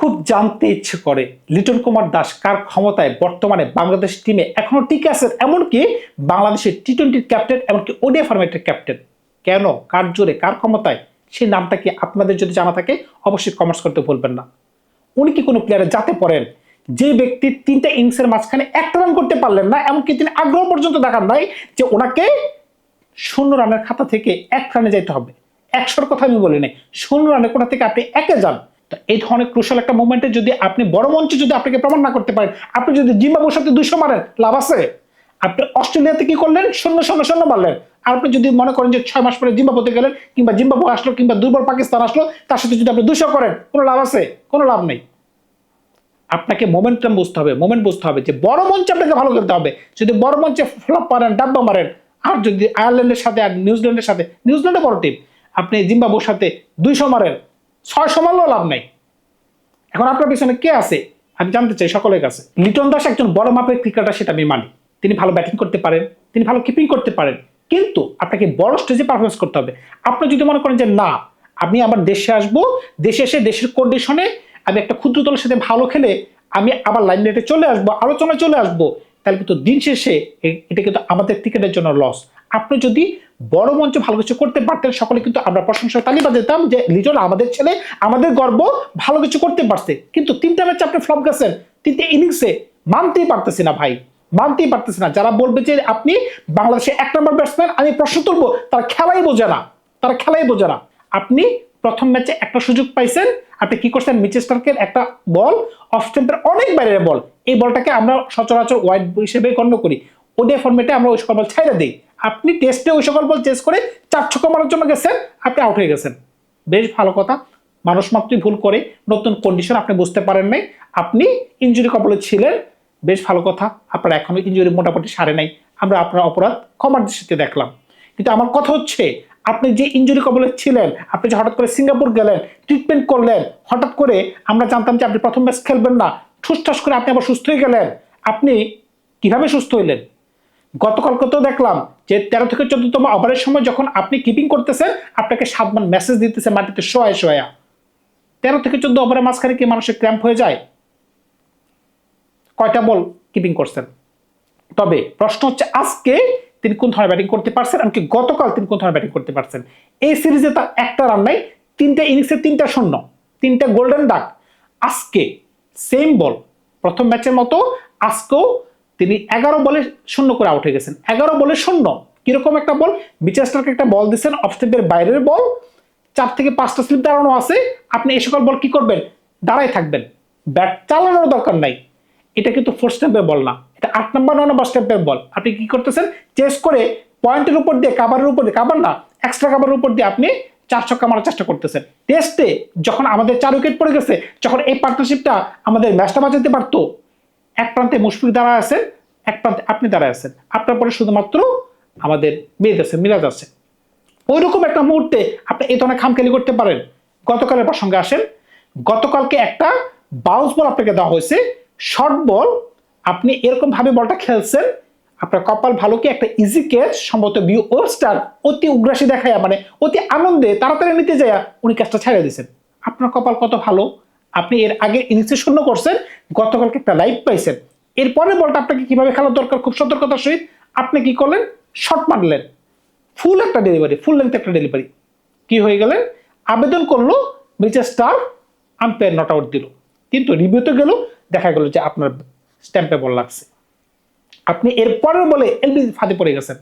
খুব জানতে ইচ্ছে করে লিটন কুমার দাস কার ক্ষমতায় বর্তমানে বাংলাদেশ টিমে এখনো টিকে আছেন, এমনকি বাংলাদেশের টি-20 ক্যাপ্টেন, এমনকি ওডিআই ফরম্যাটের ক্যাপ্টেন। কেন, কার জোরে, কার ক্ষমতায়? সেই নামটা কি আপনাদের যদি জানা থাকে অবশ্যই কমেন্টস করতে ভুলবেন না। উনি কি কোনো প্লেয়ারের যাতে পড়েন যে ব্যক্তি 3টা ইনিংসের মাঝখানে একটা রান করতে পারলেন না, এমনকি তিনি আগ্রহ পর্যন্ত দেখান নাই যে ওনাকে 0 রানের খাতা থেকে 1 রানে যাইতে হবে। 100-র কথা আমি বলি নাই, 0 রানের কোথা থেকে আপনি 1-এ যান। তো এই ধরনের ক্রুশাল একটা মোমেন্টে যদি আপনি বড় মঞ্চে যদি আপনাকে প্রমাণ না করতে পারেন, আপনি যদি জিম্বাবুয়ের সাথে 200 মারেন, লাভ আছে? আপনি অস্ট্রেলিয়াতে কি করলেন? 0-0-0 মারলেন। আর আপনি যদি মনে করেন যে 6 মাস পরে জিম্বাবুয়েতে গেলেন, কিংবা জিম্বাবুয়ে আসলো, কিংবা দুর্বল পাকিস্তান আসলো, তার সাথে যদি আপনি 200 করেন, কোনো লাভ আছে? কোনো লাভ নেই। আপনাকে মোমেন্টাম বুঝতে হবে, মোমেন্ট বুঝতে হবে যে বড় মঞ্চে আপনাকে ভালো খেলতে হবে। যদি বড় মঞ্চে ফ্লপ মারেন, ডাব্বা মারেন, আর যদি আয়ারল্যান্ডের সাথে আর নিউজিল্যান্ডের সাথে, নিউজিল্যান্ডে বড় টিম, আপনি জিম্বাবুয়ের সাথে 200 মারেন, 600 মারলেও লাভ নাই। এখন আপনার পিছনে কে আছে আমি জানতে চাই সকলের কাছে। লিটন দাস একজন বড় মাপের ক্রিকেটার, সেটা আমি মানি। তিনি ভালো ব্যাটিং করতে পারেন, তিনি ভালো কিপিং করতে পারেন, কিন্তু আপনাকে বড় স্টেজে পারফরমেন্স করতে হবে। আপনি যদি মনে করেন যে না, আমি আমার দেশে আসবো, দেশে এসে দেশের কন্ডিশনে আমি একটা ক্ষুদ্র দলের সাথে ভালো খেলে আমি আবার লাইমলাইটে চলে আসবো, আলোচনায় চলে আসবো, তাহলে কিন্তু দিন শেষে এটা কিন্তু আমাদের ক্রিকেটের জন্য লস। আপনি যদি বড় মঞ্চে ভালো কিছু করতে পারতেন, সকলে কিন্তু আমরা প্রশংসার তালি বাজাতাম যে লিটন আমাদের ছেলে, আমাদের গর্ব, ভালো কিছু করতে পারছে। কিন্তু 3টা ম্যাচে আপনি ফ্লপ গেছেন, 3টে ইনিংসে। মানতেই পারতেছি না ভাই, মানতেই পারতেছি না। যারা বলবে যে আপনি বাংলাদেশের 1 নম্বর ব্যাটসম্যান, আমি প্রশ্ন তুলবো, তারা খেলাই বোঝে না, তারা খেলাই বোঝে না। আপনি প্রথম ম্যাচে একটা সুযোগ পাইছেন, আপনি কি করছেন? মিচেল স্টার্কের একটা বল অফ স্টেম্পের অনেক বাইরের বল, এই বলটাকে আমরা সচরাচর ওয়াইড হিসেবে গণ্য করি। ওডিআই ফরম্যাটে আমরা ওই সকল বল ছাইড়া দিই। আপনি টেস্টে ওই সকল বল চেস করে 4 ছক্কা মারার জন্য গেছেন, আপনি আউট হয়ে গেছেন। বেশ ভালো কথা, মানুষ মাত্রই ভুল করে, নতুন কন্ডিশন আপনি বুঝতে পারেন নাই, আপনি ইনজুরি কবলে ছিলেন। বেশ ভালো কথা, আপনার এখনো ইনজুরি মোটামুটি সারে নাই, আমরা আপনার অপরাধ ক্ষমার দৃষ্টিতে দেখলাম। কিন্তু আমার কথা হচ্ছে, আপনি যে ইনজুরি কবলে ছিলেন, আপনি যে হঠাৎ করে সিঙ্গাপুর গেলেন, ট্রিটমেন্ট করলেন, হঠাৎ করে আমরা জানতাম যে আপনি প্রথম ম্যাচ খেলবেন না, ঠুসঠাস করে আপনি আবার সুস্থ হয়ে গেলেন। আপনি কিভাবে সুস্থ হইলেন? গতকালকে তো দেখলাম যে 13 থেকে 14তম ওভারের সময় যখন আপনি কিপিং করতেছেন, আপনাকে 7 বার মেসেজ দিতেছে মাটিতে শোয়া শোয়া। 13 থেকে 14 ওভারের মাঝখানে কি মানুষের ক্র্যাম্প হয়ে যায়? কয়টা বল কিপিং করছেন? তবে প্রশ্ন হচ্ছে, আজকে তিনি কোন ধরনের ব্যাটিং করতে পারছেন, এমনকি গতকাল তিনি কোন ধরনের ব্যাটিং করতে পারছেন? এই সিরিজে তার একটা রান নাই, 3টা ইনিংসে 3টা শূন্য, 3টা গোল্ডেন ডাক। আজকে সেম বল, প্রথম ম্যাচের মতো আজকেও তিনি 11 বলে 0 করে আউট হয়ে গেছেন। 11 বলে 0, কিরকম একটা বল? মিচেল স্টার্ক একটা বল দিচ্ছেন, অফ স্টেম্পের বাইরের বল, 4 থেকে 5টা স্লিপ দাঁড়ানো আছে, আপনি এই সকল বল কি করবেন? দাঁড়াই থাকবেন, ব্যাট চালানোর দরকার নাই। এটা কিন্তু 4 স্টেম্পের বল না, এটা 8 নম্বর 9 নম্বর স্টেম্পের বল। আপনি কি করতেছেন? চেস করে পয়েন্টের উপর দিয়ে, কাভারের উপর দিয়ে, কাভার না, এক্সট্রা কাভারের উপর দিয়ে আপনি 4 ছক্কা মারার চেষ্টা করতেছেন। টেস্টে যখন আমাদের 4 উইকেট পড়ে গেছে, যখন এই পার্টনারশিপটা আমাদের ম্যাচটা বাঁচাতে পারতো, এক প্রান্তে মুশফিক দাঁড়ায় আছেন, এক প্রান্তে আপনি দাঁড়ায় আছেন, আপনার পরে শুধুমাত্র আমাদের মেদ আছে, মিরাজ আছে। ওইরকম একটা মুহূর্তে আপনি এই ধরনের খামখেয়ালি করতে পারেন? গতকালের প্রসঙ্গে আসেন, গতকালকে একটা বাউন্স বল আপনাকে দেওয়া হয়েছে, শর্ট বল, আপনি এরকম ভাবে বলটা খেলছেন, আপনার কপাল ভালো কি একটা ইজি ক্যাচ, সম্ভবত বিউ ওস্টার অতি উগ্রাসী দেখায়, মানে অতি আনন্দে তাড়াতাড়ি নিতে যায় উনি ক্যাচটা ছেড়ে দিয়েছেন। আপনার কপাল কত ভালো, আপনি এর আগে ইনিংসে 0 করছেন, গতকালকে একটা লাইফ পাইছেন। এরপরের বলটা আপনাকে কিভাবে খেলার দরকার, খুব সতর্কতার সহিত আপনি কি করলেন? শর্ট মারলেন, ফুল একটা ডেলিভারি, ফুল লেন্থ একটা ডেলিভারি। কি হয়ে গেলেন? আবেদন করলো Mitchell Starc, umpire not out দিল, কিন্তু রিভিউতে গেল, দেখা গেল যে আপনার স্ট্যাম্পে বল লাগছে। আপনি এরপরের বলে এলবি ফাঁদে পড়ে গেছেন।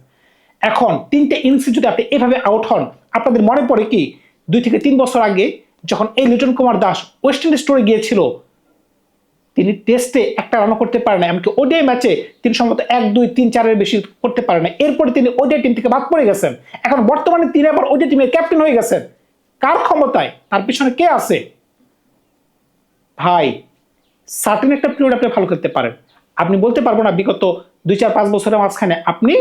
এখন 3টে ইনিংসে যদি আপনি এভাবে আউট হন, আপনাদের মনে পড়ে কি 2 থেকে 3 বছর আগে যখন এই লিটন কুমার দাস ওয়েস্ট ইন্ডিজ টুরে গিয়েছিল, তিনি টেস্টে একটা রানও করতে পারে না, এমনকি ওডিআই ম্যাচে তিনি সম্ভবত 1, 2, 3, 4-এর বেশি করতে পারে না। এরপরে তিনি ওডিআই টিম থেকে বাদ পড়ে গেছেন। এখন বর্তমানে তিনি আবার ওডিআই টিমের ক্যাপ্টেন হয়ে গেছেন। কার ক্ষমতায়? তার পিছনে কে আছে? ভাই, সার্টেন একটা পিরিয়ড আপনি ভালো খেলতে পারেন। আপনি বলতে পারবো না বিগত 2, 4, 5 বছরের মাঝখানে আপনি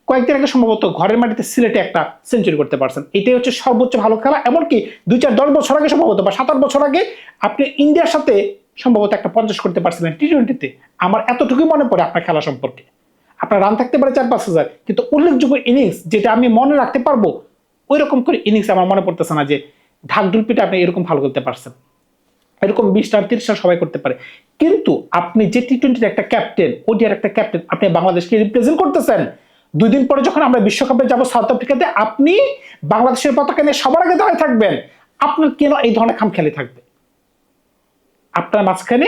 কয়েকদিন আগে সম্ভবত ঘরের মাটিতে সিলেটে একটা সেঞ্চুরি করতে পারছেন, এটাই হচ্ছে সর্বোচ্চ ভালো খেলা। এমনকি 2, 4, 10 বছর আগে সম্ভবত, বা 7, 8 বছর আগে আপনি ইন্ডিয়ার সাথে সম্ভবত একটা 50 করতে পারছিলেন টি-20-তে। আমার এতটুকুই মনে পড়ে আপনার খেলা সম্পর্কে। আপনার রান থাকতে পারে 4-5 হাজার, কিন্তু উল্লেখযোগ্য ইনিংস যেটা আমি মনে রাখতে পারবো, ওই রকম করে ইনিংস আমার মনে পড়তেছে না যে ঢাকঢুল পিটে আপনি এরকম ভালো খেলতে পারছেন। এরকম 20 রান 30 রান সবাই করতে পারে, কিন্তু আপনি যে টি-20 একটা ক্যাপ্টেন, ওডিআর একটা ক্যাপ্টেন, আপনি বাংলাদেশকে রিপ্রেজেন্ট করতেছেন। 2 দিন পরে যখন আমরা বিশ্বকাপে যাব সাউথ আফ্রিকাতে, আপনি বাংলাদেশের পতাকা নিয়ে সবার আগে দাঁড়িয়ে থাকবেন। আপনার কেন এই ধরনের খামখেয়ালি থাকবে? আপনার মাঝখানে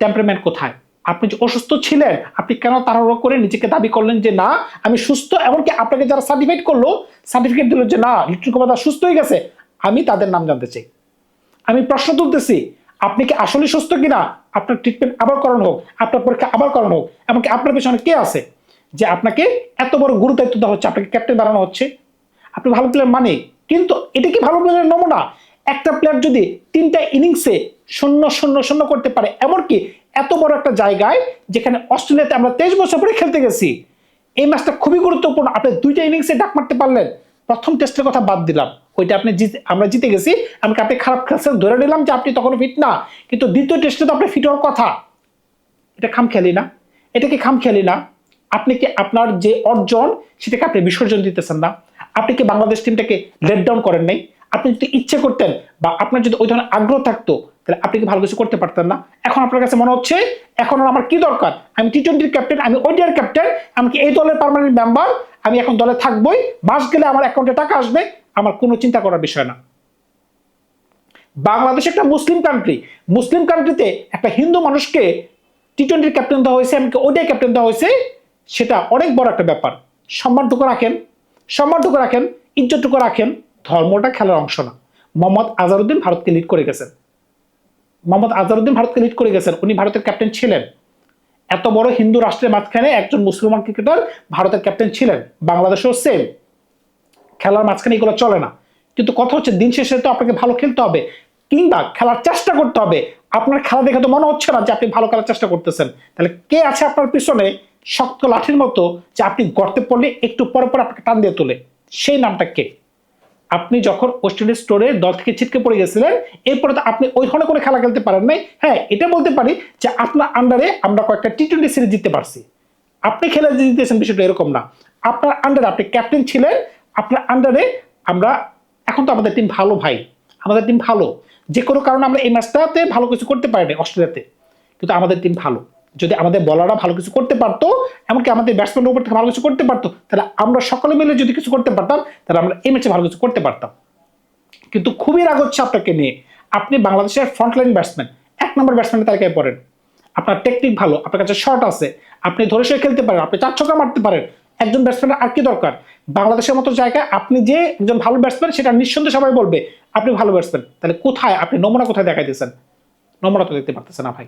টেম্পারমেন্ট কোথায়? আপনি যে অসুস্থ ছিলেন, আপনি কেন তাড়াহুড়ো করে নিজেকে দাবি করলেন যে না আমি সুস্থ? এমনকি আপনাকে যারা সার্টিফাইড করলো, সার্টিফিকেট দিল যে না লিটন কুমার দাস সুস্থ হয়ে গেছে, আমি তাদের নাম জানতে চাই। আমি প্রশ্ন তুলতেছি, আপনি কি আসলে সুস্থ কিনা? আপনার ট্রিটমেন্ট আবার করানো হোক, আপনার পরীক্ষা আবার করানো হোক। এমনকি আপনার পেছনে কে আছে যে আপনাকে এত বড় গুরু দায়িত্ব দেওয়া হচ্ছে, আপনাকে ক্যাপ্টেন বানানো হচ্ছে? আপনি ভালো প্লেয়ার মানে, কিন্তু এটা কি ভালো প্লেয়ারের নমুনা? একটা প্লেয়ার যদি 3টা ইনিংসে 0-0-0 করতে পারে, এমনকি এত বড় একটা জায়গায় যেখানে অস্ট্রেলিয়াতে আমরা 23 বছর পরে খেলতে গেছি, এই ম্যাচটা খুবই গুরুত্বপূর্ণ। আপনি 2টা ইনিংসে ডাক মারতে পারলেন। প্রথম টেস্টের কথা বাদ দিলাম, ওইটা আপনি আমরা জিতে গেছি, এমনকি আপনি খারাপ খেলছেন ধরে নিলাম যে আপনি তখন ফিট না, কিন্তু দ্বিতীয় টেস্টে তো আপনি ফিট হওয়ার কথা। এটা খামখেয়ালি না? এটা কি খামখেয়ালি না? আপনি কি আপনার যে অর্জন সেটাকে আপনি বিসর্জন দিতেছেন না? আপনি কি বাংলাদেশ টিমটাকে লেট ডাউন করেন নাই? আপনি যদি ইচ্ছে করতেন বা আপনার যদি ওই ধরনের আগ্রহ থাকতো, তাহলে আপনি কি ভালো কিছু করতে পারতেন না? এখন আপনার কাছে মনে হচ্ছে এখন আর আমার কি দরকার, আমি টি-20 ক্যাপ্টেন, আমি ওডিআর ক্যাপ্টেন, এমনকি এই দলের পার্মানেন্ট মেম্বার, আমি এখন দলে থাকবোই, মাস গেলে আমার অ্যাকাউন্টে টাকা আসবে, আমার কোনো চিন্তা করার বিষয় না। বাংলাদেশ একটা মুসলিম কান্ট্রি, মুসলিম কান্ট্রিতে একটা হিন্দু মানুষকে টি-20 ক্যাপ্টেন দেওয়া হয়েছে, এমনকি ওডিআই ক্যাপ্টেন দেওয়া হয়েছে, সেটা অনেক বড় একটা ব্যাপার। সম্মানটুকু রাখেন, সম্মানটুকু রাখেন, ইজ্জতটুকু রাখেন। ধর্মটা খেলার অংশ না। মোহাম্মদ আজহারউদ্দিন ভারতকে লিড করে গেছেন, মোহাম্মদ আজহারউদ্দিন ভারতকে লিড করে গেছেন, উনি ভারতের ক্যাপ্টেন ছিলেন। এত বড় হিন্দু রাষ্ট্রের মাঝখানে একজন মুসলমান ক্রিকেটার ভারতের ক্যাপ্টেন ছিলেন। বাংলাদেশেও সেম, খেলার মাঝখানে এগুলো চলে না। কিন্তু কথা হচ্ছে দিন শেষে তো আপনাকে ভালো খেলতে হবে, কিংবা খেলার চেষ্টা করতে হবে। আপনার খেলা দেখে তো মনে হচ্ছে না যে আপনি ভালো খেলার চেষ্টা করতেছেন। তাহলে কে আছে আপনার পিছনে শক্ত লাঠির মতো, যে আপনি গর্তে পড়লে একটু পরে পরে আপনাকে টান দিয়ে তোলে? সেই নামটা কে? আপনি যখন ওয়েস্ট ইন্ডিজ স্টোরে দল থেকে ছিটকে পড়ে গেছিলেন, এরপরে তো আপনি ওই ধরনের কোনো খেলা খেলতে পারেন নাই। হ্যাঁ, এটা বলতে পারি যে আপনার আন্ডারে আমরা কয়েকটা টি-20 সিরিজ জিততে পারছি। আপনি খেলে জিতেছেন, বিষয়টা এরকম না। আপনার আন্ডারে আপনি ক্যাপ্টেন ছিলেন, আপনার আন্ডারে আমরা, এখন তো আমাদের টিম ভালো ভাই, আমাদের টিম ভালো। যে কোনো কারণে আমরা এই ম্যাচটাতে ভালো কিছু করতে পারিনি অস্ট্রেলিয়াতে, কিন্তু আমাদের টিম ভালো। যদি আমাদের বলাররা ভালো কিছু করতে পারতো, এমনকি আমাদের ব্যাটসম্যানের উপর থেকে ভালো কিছু করতে পারতো, তাহলে আমরা সকলে মিলে যদি কিছু করতে পারতাম, তাহলে আমরা এই ম্যাচে ভালো কিছু করতে পারতাম। কিন্তু খুবই রাগ হচ্ছে আপনাকে নিয়ে। আপনি বাংলাদেশের ফ্রন্টলাইন ব্যাটসম্যান, 1 নম্বর ব্যাটসম্যানের তালিকায় পড়েন। আপনার টেকনিক ভালো, আপনার কাছে শট আছে, আপনি ধরে সরে খেলতে পারেন, আপনি 4 ছক্কা মারতে পারেন। একজন ব্যাটসম্যানের আর কি দরকার? বাংলাদেশের মতো জায়গায় আপনি যে একজন ভালো ব্যাটসম্যান, সেটা নিঃসন্দেহে সবাই বলবে আপনি ভালো ব্যাটসম্যান। তাহলে কোথায় আপনি নমুনা কোথায় দেখাইতেছেন? নমুনা তো দেখতে পারতেছেন না ভাই।